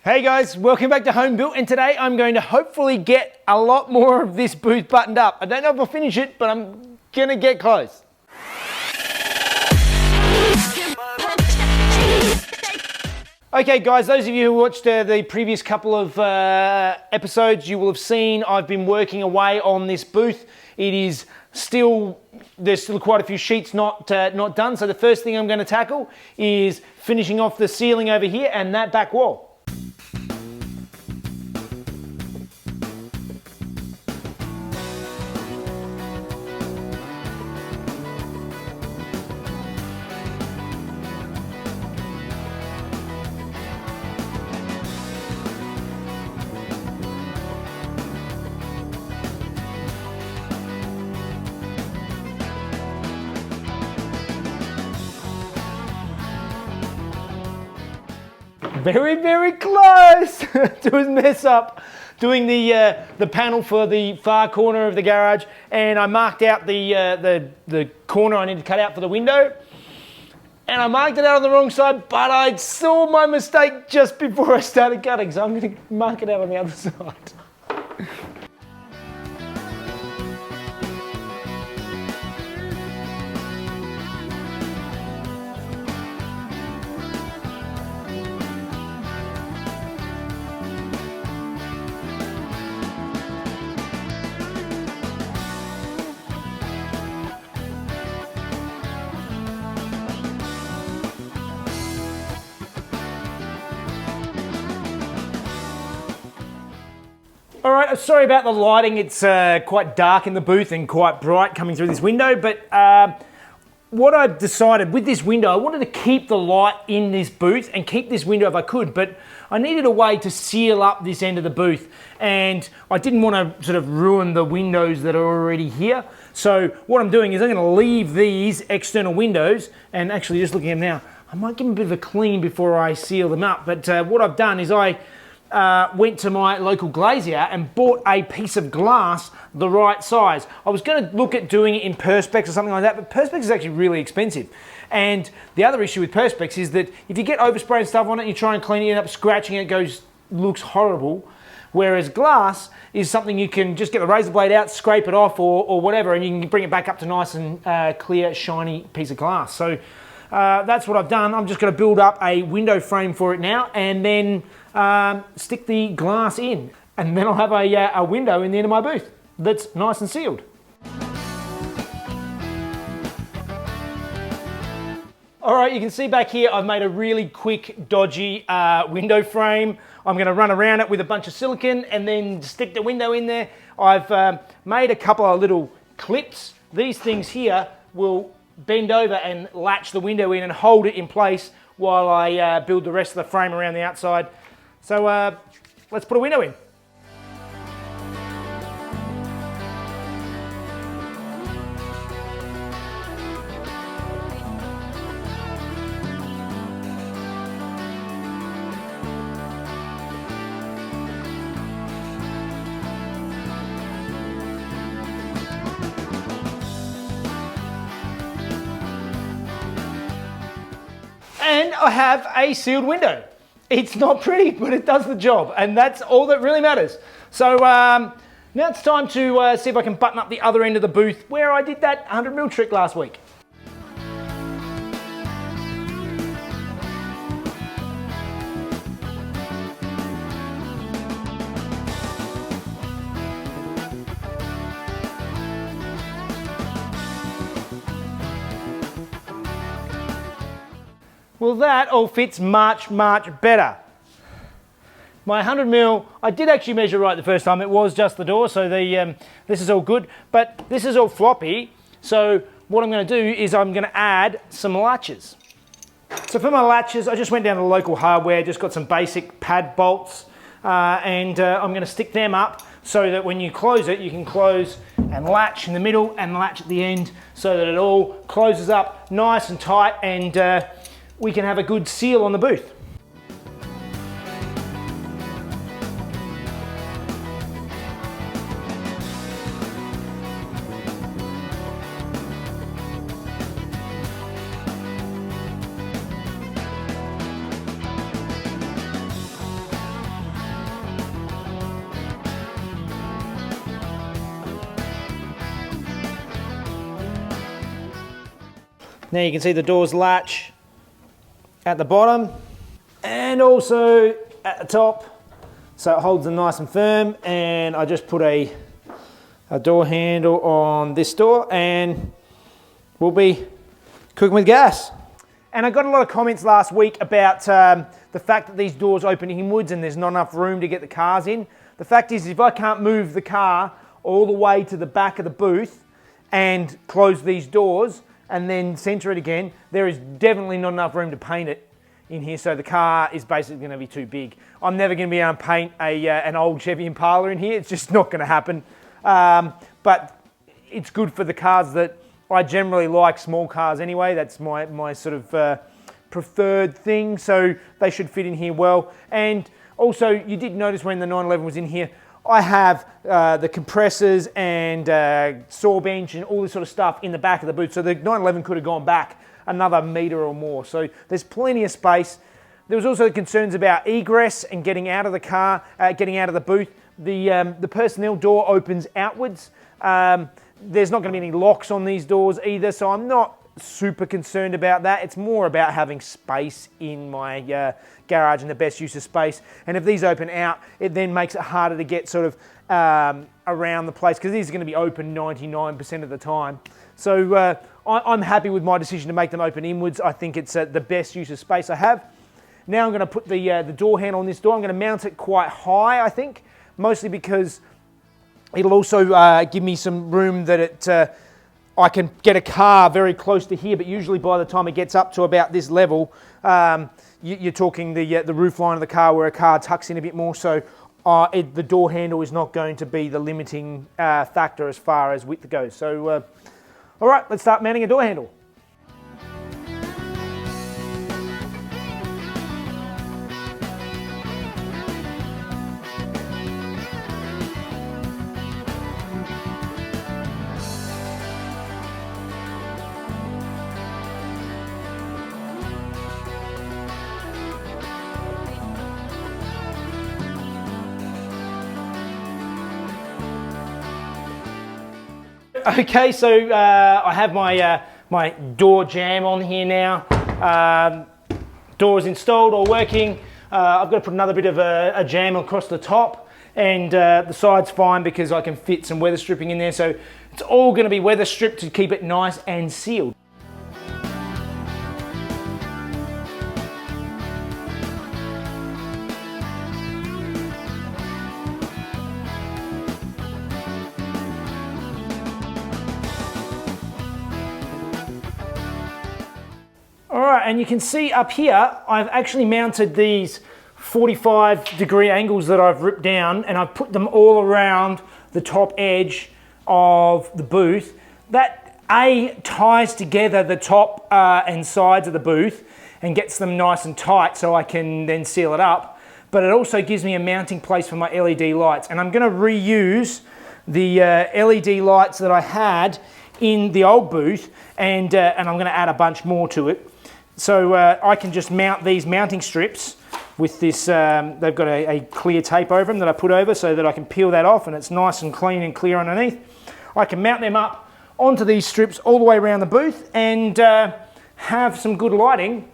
Hey guys, welcome back to Home Built, and today I'm going to hopefully get a lot more of this booth buttoned up. I don't know if I'll finish it, but I'm gonna get close. Okay guys, those of you who watched the previous couple of episodes, you will have seen I've been working away on this booth. There's still quite a few sheets not done, so the first thing I'm going to tackle is finishing off the ceiling over here and that back wall. Very, very close to a mess up doing the panel for the far corner of the garage, and I marked out the corner I need to cut out for the window, and I marked it out on the wrong side, but I saw my mistake just before I started cutting, so I'm going to mark it out on the other side. All right, sorry about the lighting. It's quite dark in the booth and quite bright coming through this window, but what I've decided with this window, I wanted to keep the light in this booth and keep this window if I could, but I needed a way to seal up this end of the booth, and I didn't want to sort of ruin the windows that are already here. So what I'm doing is I'm going to leave these external windows, and actually just looking at them now, I might give them a bit of a clean before I seal them up, but what I've done is I went to my local glazier and bought a piece of glass the right size. I was going to look at doing it in Perspex or something like that, but Perspex is actually really expensive. And the other issue with Perspex is that if you get overspray and stuff on it, and you try and clean it, you end up scratching it, looks horrible. Whereas glass is something you can just get the razor blade out, scrape it off or whatever, and you can bring it back up to nice and clear, shiny piece of glass. So that's what I've done. I'm just going to build up a window frame for it now, and then stick the glass in, and then I'll have a window in the end of my booth that's nice and sealed. All right, you can see back here I've made a really quick, dodgy window frame. I'm going to run around it with a bunch of silicone and then stick the window in there. I've made a couple of little clips. These things here will bend over and latch the window in and hold it in place while I build the rest of the frame around the outside. So let's put a window in. And I have a sealed window. It's not pretty, but it does the job, and that's all that really matters. So now it's time to see if I can button up the other end of the booth where I did that 100mm trick last week. Well, that all fits much, much better. My 100mm, I did actually measure right the first time. It was just the door, so this is all good. But this is all floppy, so what I'm going to do is I'm going to add some latches. So for my latches, I just went down to the local hardware, just got some basic pad bolts, and I'm going to stick them up so that when you close it, you can close and latch in the middle and latch at the end so that it all closes up nice and tight, and we can have a good seal on the booth. Now you can see the doors latch at the bottom and also at the top, so it holds them nice and firm. And I just put a door handle on this door and we'll be cooking with gas. And I got a lot of comments last week about the fact that these doors open inwards and there's not enough room to get the cars in. The fact is, if I can't move the car all the way to the back of the booth and close these doors and then center it again, there is definitely not enough room to paint it in here, so the car is basically going to be too big. I'm never going to be able to paint an old Chevy Impala in here. It's just not going to happen. But it's good for the cars that I generally like, small cars anyway. That's my sort of preferred thing, so they should fit in here well. And also, you did notice when the 911 was in here, I have the compressors and saw bench and all this sort of stuff in the back of the booth, so the 911 could have gone back another metre or more. So there's plenty of space. There was also concerns about egress and getting out of the car, getting out of the booth. The personnel door opens outwards. There's not going to be any locks on these doors either, so I'm not super concerned about that. It's more about having space in my garage and the best use of space. And if these open out, it then makes it harder to get sort of around the place, because these are going to be open 99% of the time. So I'm happy with my decision to make them open inwards. I think it's the best use of space I have. Now I'm going to put the door handle on this door. I'm going to mount it quite high, I think, mostly because it'll also give me some room that I can get a car very close to here, but usually by the time it gets up to about this level, you're talking the roof line of the car where a car tucks in a bit more, so the door handle is not going to be the limiting factor as far as width goes. So, all right, let's start mounting a door handle. Okay, so I have my door jamb on here now. Door is installed, all working. I've got to put another bit of a jamb across the top, and the side's fine because I can fit some weather stripping in there. So it's all going to be weather stripped to keep it nice and sealed. Alright, and you can see up here, I've actually mounted these 45-degree angles that I've ripped down, and I've put them all around the top edge of the booth. That ties together the top and sides of the booth and gets them nice and tight so I can then seal it up. But it also gives me a mounting place for my LED lights, and I'm going to reuse the LED lights that I had in the old booth, and I'm going to add a bunch more to it. So I can just mount these mounting strips with this, they've got a clear tape over them that I put over so that I can peel that off and it's nice and clean and clear underneath. I can mount them up onto these strips all the way around the booth and have some good lighting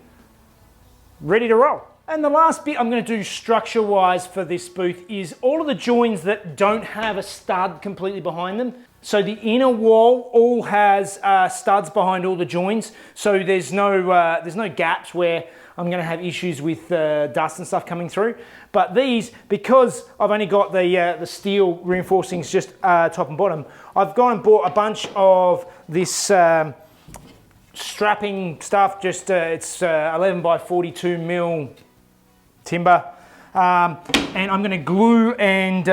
ready to roll. And the last bit I'm going to do structure-wise for this booth is all of the joins that don't have a stud completely behind them. So the inner wall all has studs behind all the joins, so there's no gaps where I'm going to have issues with dust and stuff coming through. But these, because I've only got the steel reinforcings just top and bottom, I've gone and bought a bunch of this strapping stuff. Just it's 11 by 42 mil timber, and I'm going to glue and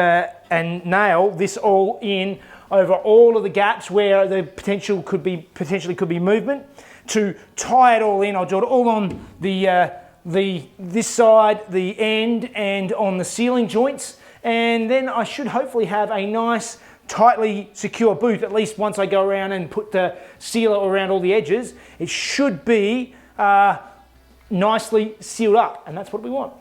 nail this all in over all of the gaps where the potentially could be movement. To tie it all in, I'll do it all on this side, the end, and on the ceiling joints, and then I should hopefully have a nice, tightly secure booth. At least once I go around and put the sealer around all the edges, it should be nicely sealed up, and that's what we want.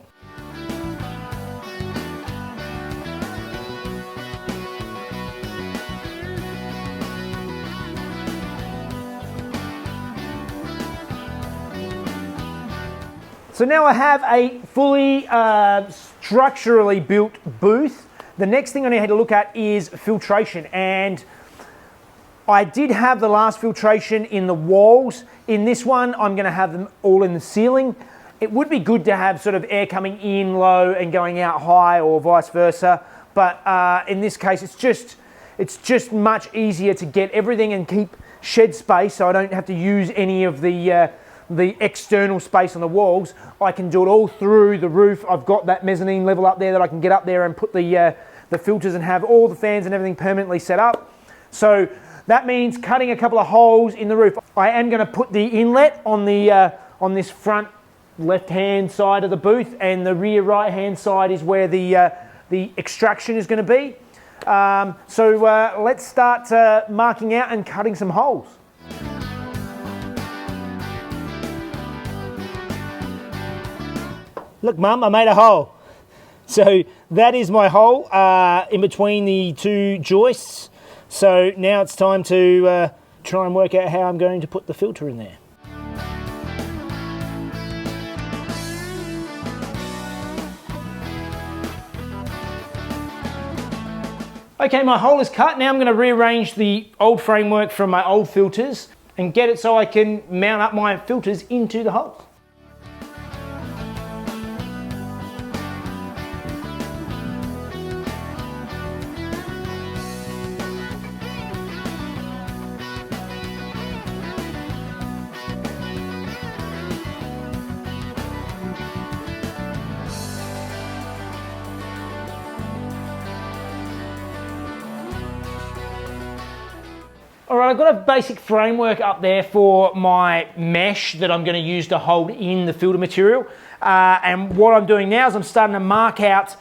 So now I have a fully structurally built booth. The next thing I need to look at is filtration, and I did have the last filtration in the walls. In this one, I'm going to have them all in the ceiling. It would be good to have sort of air coming in low and going out high, or vice versa. But in this case, it's just much easier to get everything and keep shed space, so I don't have to use any of the external space on the walls. I can do it all through the roof. I've got that mezzanine level up there that I can get up there and put the filters and have all the fans and everything permanently set up. So that means cutting a couple of holes in the roof. I am going to put the inlet on on this front left-hand side of the booth, and the rear right-hand side is where the extraction is going to be. So let's start marking out and cutting some holes. Look, Mum, I made a hole. So that is my hole in between the two joists. So now it's time to try and work out how I'm going to put the filter in there. Okay, my hole is cut. Now I'm going to rearrange the old framework from my old filters and get it so I can mount up my filters into the holes. All right, I've got a basic framework up there for my mesh that I'm going to use to hold in the filter material. And what I'm doing now is I'm starting to mark out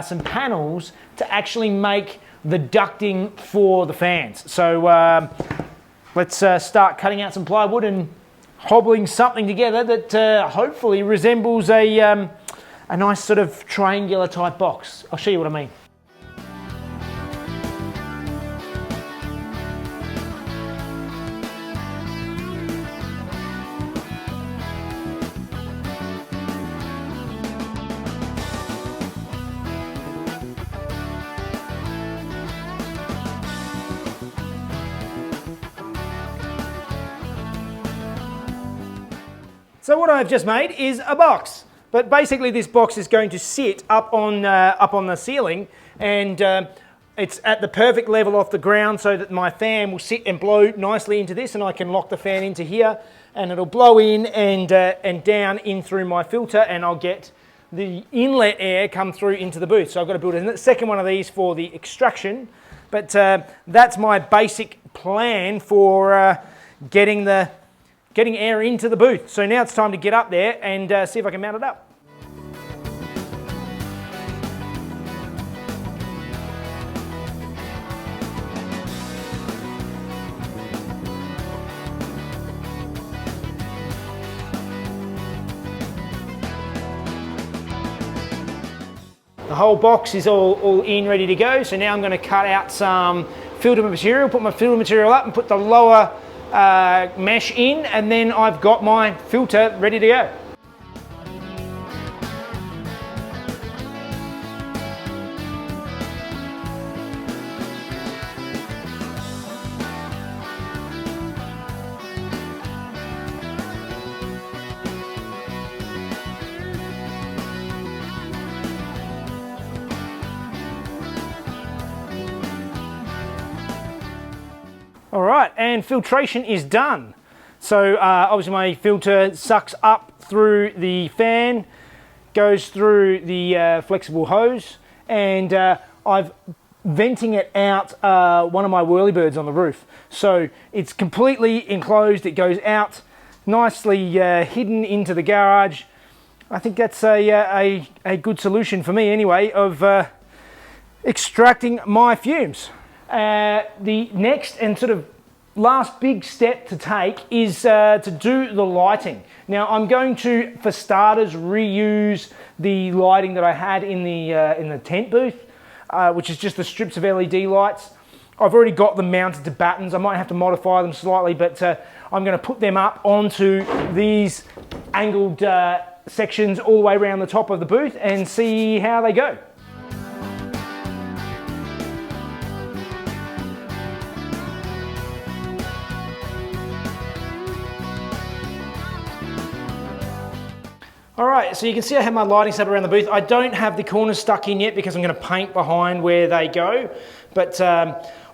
some panels to actually make the ducting for the fans. So let's start cutting out some plywood and hobbling something together that hopefully resembles a nice sort of triangular type box. I'll show you what I mean. So what I've just made is a box, but basically this box is going to sit up on the ceiling, and it's at the perfect level off the ground so that my fan will sit and blow nicely into this, and I can lock the fan into here, and it'll blow in and down in through my filter, and I'll get the inlet air come through into the booth. So I've got to build a second one of these for the extraction, but that's my basic plan for getting air into the booth. So now it's time to get up there and see if I can mount it up. The whole box is all in, ready to go. So now I'm going to cut out some filter material, put my filter material up and put the lower mesh in, and then I've got my filter ready to go. All right, and filtration is done. So obviously my filter sucks up through the fan, goes through the flexible hose, and I've venting it out one of my whirlybirds on the roof. So it's completely enclosed, it goes out nicely hidden into the garage. I think that's a good solution for me anyway of extracting my fumes. The next and sort of last big step to take is to do the lighting. Now I'm going to, for starters, reuse the lighting that I had in the tent booth, which is just the strips of LED lights. I've already got them mounted to battens. I might have to modify them slightly, but I'm going to put them up onto these angled sections all the way around the top of the booth and see how they go. All right, so you can see I have my lighting set up around the booth. I don't have the corners stuck in yet because I'm going to paint behind where they go. But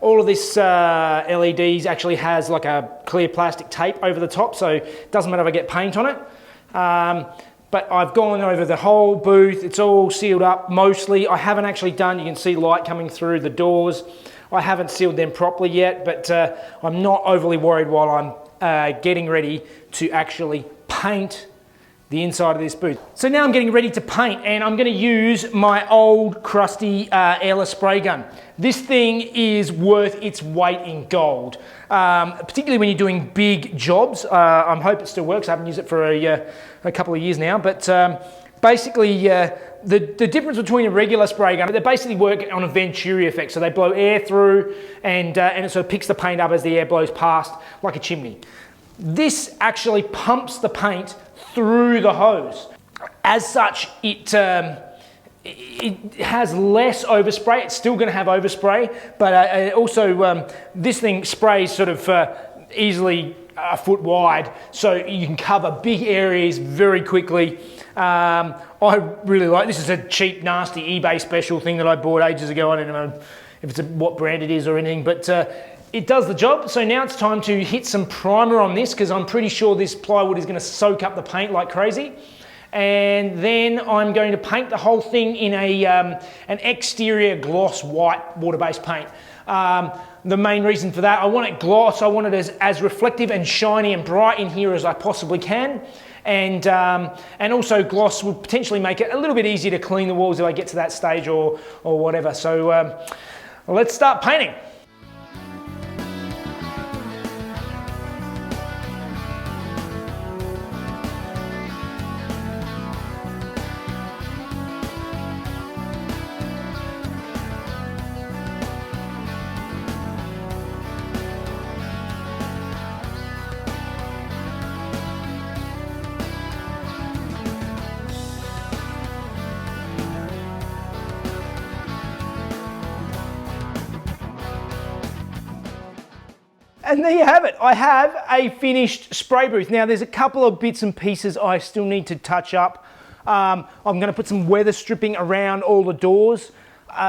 all of this LEDs actually has like a clear plastic tape over the top, so it doesn't matter if I get paint on it. But I've gone over the whole booth. It's all sealed up mostly. I haven't actually done, you can see light coming through the doors. I haven't sealed them properly yet, but I'm not overly worried while I'm getting ready to actually paint the inside of this booth. So now I'm getting ready to paint, and I'm going to use my old crusty airless spray gun. This thing is worth its weight in gold, particularly when you're doing big jobs. I hope it still works. I haven't used it for a couple of years now, but basically the difference between a regular spray gun, they basically work on a Venturi effect. So they blow air through and it sort of picks the paint up as the air blows past like a chimney. This actually pumps the paint through the hose. As such, it has less overspray. It's still going to have overspray, but also this thing sprays sort of easily a foot wide, so you can cover big areas very quickly. I really like this. Is a cheap, nasty eBay special thing that I bought ages ago. I don't know if it's what brand it is or anything, but it does the job. So now it's time to hit some primer on this, because I'm pretty sure this plywood is going to soak up the paint like crazy. And then I'm going to paint the whole thing in an exterior gloss white water-based paint. The main reason for that, I want it gloss. I want it as reflective and shiny and bright in here as I possibly can. And also gloss would potentially make it a little bit easier to clean the walls if I get to that stage or whatever. So let's start painting. And there you have it. I have a finished spray booth. Now there's a couple of bits and pieces I still need to touch up. I'm going to put some weather stripping around all the doors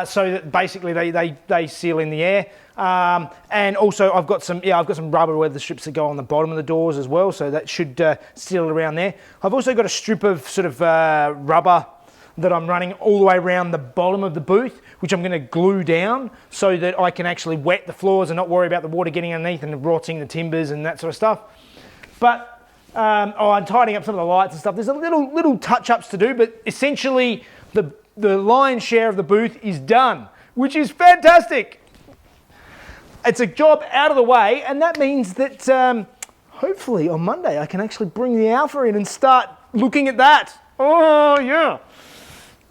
so that basically they seal in the air. And also I've got some rubber weather strips that go on the bottom of the doors as well, so that should seal around there. I've also got a strip of sort of rubber that I'm running all the way around the bottom of the booth, which I'm going to glue down so that I can actually wet the floors and not worry about the water getting underneath and rotting the timbers and that sort of stuff. But I'm tidying up some of the lights and stuff. There's a little touch-ups to do, but essentially the lion's share of the booth is done, which is fantastic. It's a job out of the way, and that means that hopefully on Monday I can actually bring the Alpha in and start looking at that. Oh yeah.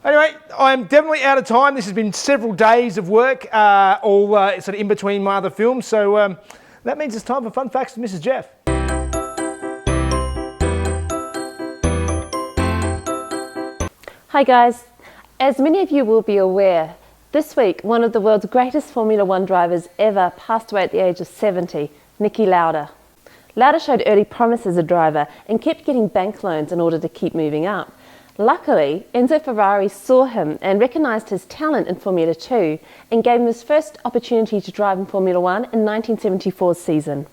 Anyway, I'm definitely out of time. This has been several days of work, all sort of in between my other films. So that means it's time for Fun Facts with Mrs. Jeff. Hi guys. As many of you will be aware, this week one of the world's greatest Formula One drivers ever passed away at the age of 70, Niki Lauda. Lauda showed early promise as a driver and kept getting bank loans in order to keep moving up. Luckily, Enzo Ferrari saw him and recognised his talent in Formula 2 and gave him his first opportunity to drive in Formula 1 in 1974's season.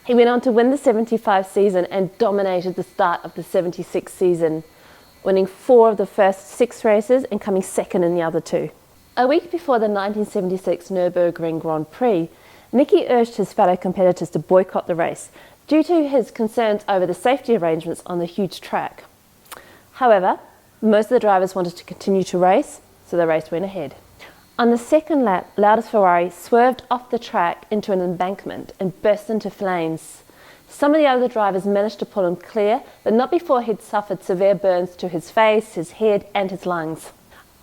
He went on to win the 75 season and dominated the start of the 76 season, winning 4 of the first 6 races and coming second in the other 2. A week before the 1976 Nürburgring Grand Prix, Niki urged his fellow competitors to boycott the race due to his concerns over the safety arrangements on the huge track. However, most of the drivers wanted to continue to race, so the race went ahead. On the second lap, Lauda's Ferrari swerved off the track into an embankment and burst into flames. Some of the other drivers managed to pull him clear, but not before he'd suffered severe burns to his face, his head and his lungs.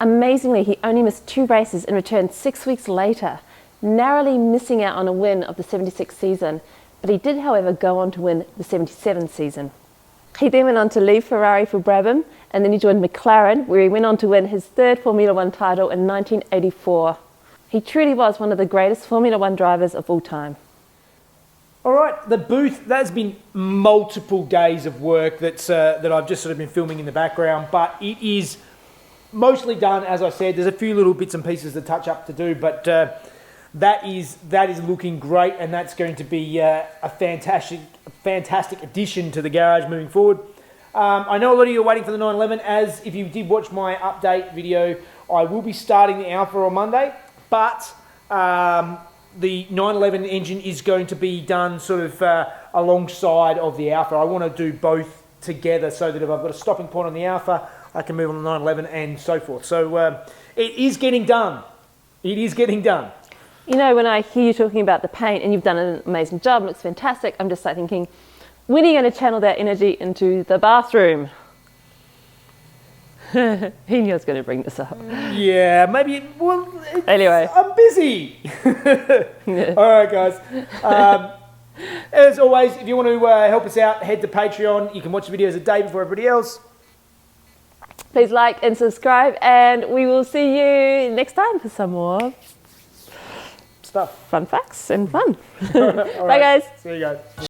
Amazingly, he only missed 2 races and returned 6 weeks later, narrowly missing out on a win of the 76 season, but he did, however, go on to win the 77 season. He then went on to leave Ferrari for Brabham and then he joined McLaren, where he went on to win his third Formula One title in 1984. He truly was one of the greatest Formula One drivers of all time. All right, the booth, that's been multiple days of work that I've just sort of been filming in the background, but it is mostly done, as I said. There's a few little bits and pieces to touch up to do, but that is looking great, and that's going to be a fantastic addition to the garage moving forward. I know a lot of you are waiting for the 911, as if you did watch my update video, I will be starting the Alpha on Monday, but the 911 engine is going to be done sort of alongside of the Alpha. I want to do both together so that if I've got a stopping point on the Alpha, I can move on to the 911 and so forth. So it is getting done. It is getting done. You know, when I hear you talking about the paint, and you've done an amazing job, looks fantastic, I'm just like thinking, when are you going to channel that energy into the bathroom? He knew I was going to bring this up. Yeah, maybe, Anyway. I'm busy. Yeah. All right, guys. As always, if you want to help us out, head to Patreon. You can watch the videos a day before everybody else. Please like and subscribe, and we will see you next time for some more Stuff. fun facts and fun. All Bye, right. guys. See you guys.